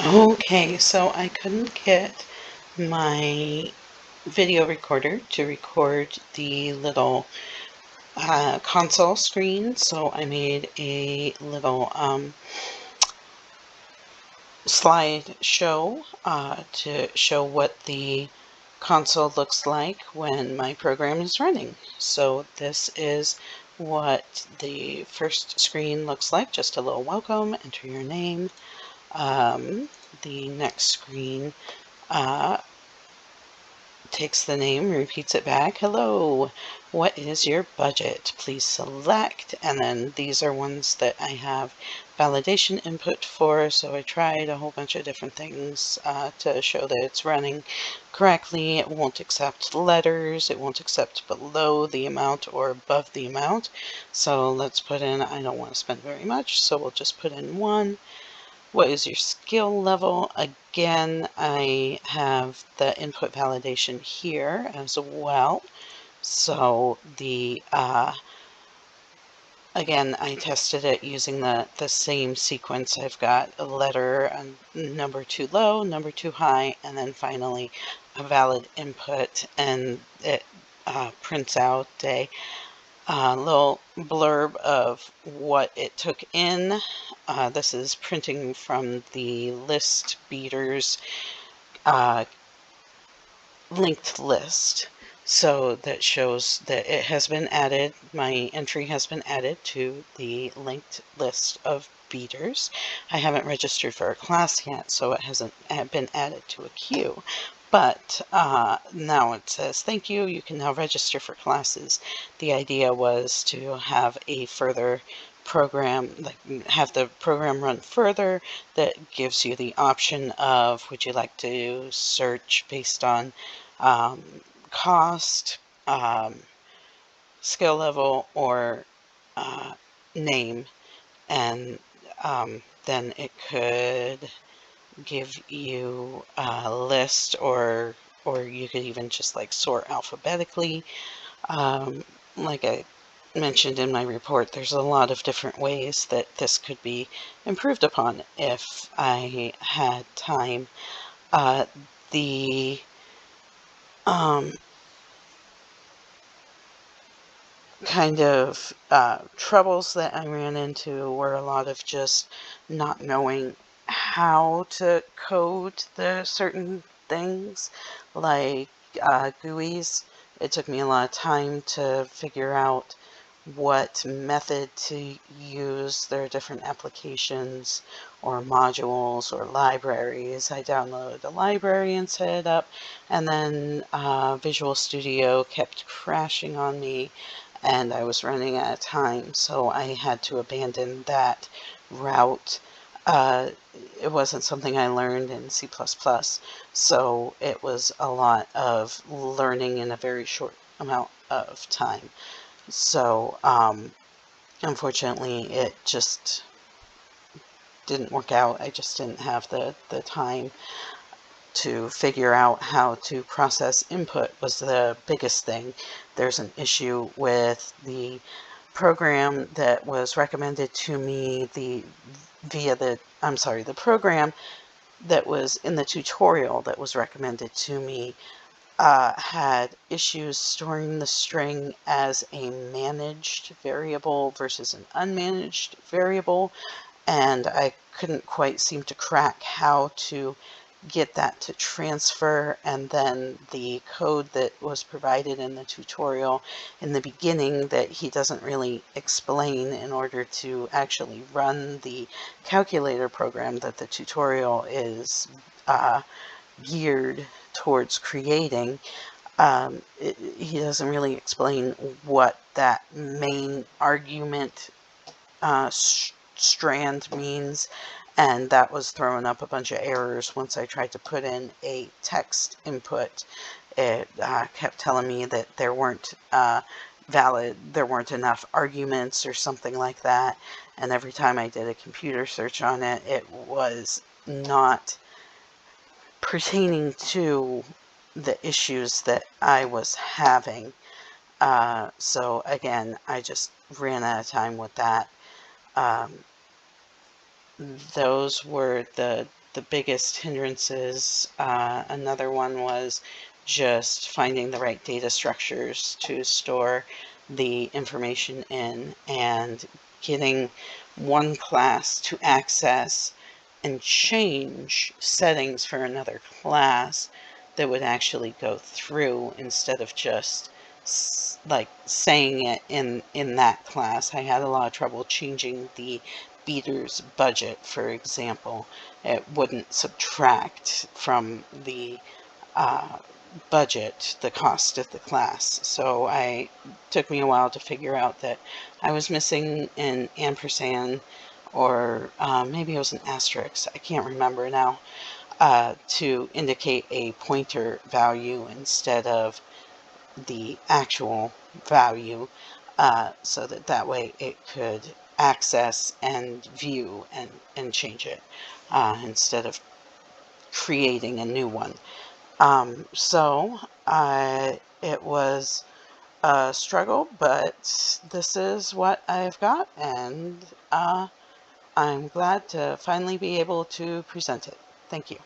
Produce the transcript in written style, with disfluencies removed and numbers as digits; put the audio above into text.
Okay, so I couldn't get my video recorder to record the little console screen, so I made a little slide show to show what the console looks like when my program is running. So this is what the first screen looks like, just a little welcome, enter your name. The next screen uh, takes the name, repeats it back. Hello, what is your budget? Please select. And then these are ones that I have validation input for. So I tried a whole bunch of different things to show that it's running correctly. It won't accept letters. It won't accept below the amount or above the amount. So let's put in, I don't want to spend very much. So we'll just put in 1. What is your skill level? Again, I have the input validation here as well. So again, I tested it using the same sequence. I've got a letter, a number too low, number too high, and then finally a valid input, and it prints out a little blurb of what it took in. This is printing from the list beaters linked list. So that shows that it has been added, my entry has been added to the linked list of beaters. I haven't registered for a class yet, so it hasn't been added to a queue. But now it says, thank you, you can now register for classes. The idea was to have a further program, like have the program run further, that gives you the option of, would you like to search based on um, cost, skill level, or uh, name, and then it could give you a list, or you could even just like sort alphabetically. Like I mentioned in my report, there's a lot of different ways that this could be improved upon if I had time. The kind of troubles that I ran into were a lot of just not knowing how to code the certain things, like GUIs. It took me a lot of time to figure out what method to use. There are different applications or modules or libraries. I downloaded a library and set it up, and then Visual Studio kept crashing on me, and I was running out of time, so I had to abandon that route. Uh, it wasn't something I learned in C++, so it was a lot of learning in a very short amount of time. So, unfortunately, it just didn't work out. I just didn't have the time to figure out how to process input was the biggest thing. There's an issue with the program that was recommended to me the program that was in the tutorial that was recommended to me had issues storing the string as a managed variable versus an unmanaged variable, and I couldn't quite seem to crack how to get that to transfer. And then the code that was provided in the tutorial in the beginning that he doesn't really explain in order to actually run the calculator program that the tutorial is geared towards creating, he doesn't really explain what that main argument strand means, and that was throwing up a bunch of errors. Once I tried to put in a text input, it kept telling me that there weren't enough arguments or something like that, and every time I did a computer search on it, it was not pertaining to the issues that I was having. So again, I just ran out of time with that. Um, those were the the biggest hindrances. Another one was just finding the right data structures to store the information in, and getting one class to access and change settings for another class that would actually go through, instead of just like saying it in that class. I had a lot of trouble changing the beater's budget, for example. It wouldn't subtract from the uh, budget the cost of the class. So it took me a while to figure out that I was missing an ampersand, or maybe it was an asterisk, I can't remember now, to indicate a pointer value instead of the actual value, so that way it could access and view and change it, instead of creating a new one. It was a struggle, but this is what I've got, and I'm glad to finally be able to present it. Thank you.